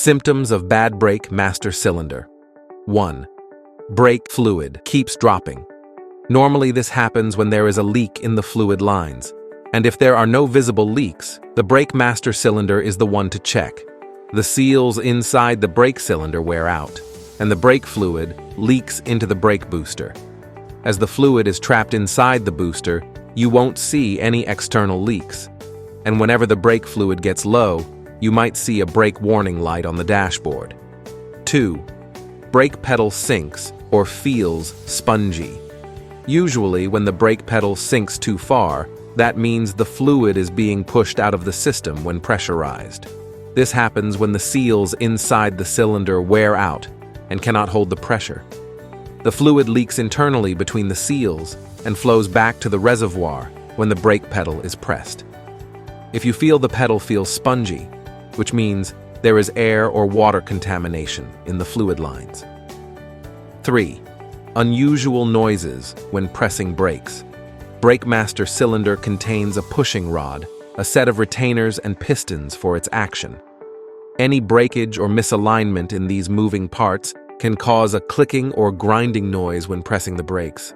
Symptoms of bad brake master cylinder. 1. Brake fluid keeps dropping. Normally this happens when there is a leak in the fluid lines, and if there are no visible leaks, the brake master cylinder is the one to check. The seals inside the brake cylinder wear out, and the brake fluid leaks into the brake booster. As the fluid is trapped inside the booster, you won't see any external leaks, and whenever the brake fluid gets low, you might see a brake warning light on the dashboard. 2. Brake pedal sinks or feels spongy. Usually, when the brake pedal sinks too far, that means the fluid is being pushed out of the system when pressurized. This happens when the seals inside the cylinder wear out and cannot hold the pressure. The fluid leaks internally between the seals and flows back to the reservoir when the brake pedal is pressed. If you feel the pedal feels spongy, which means there is air or water contamination in the fluid lines. 3. Unusual noises when pressing brakes. Brake master cylinder contains a pushing rod, a set of retainers and pistons for its action. Any breakage or misalignment in these moving parts can cause a clicking or grinding noise when pressing the brakes.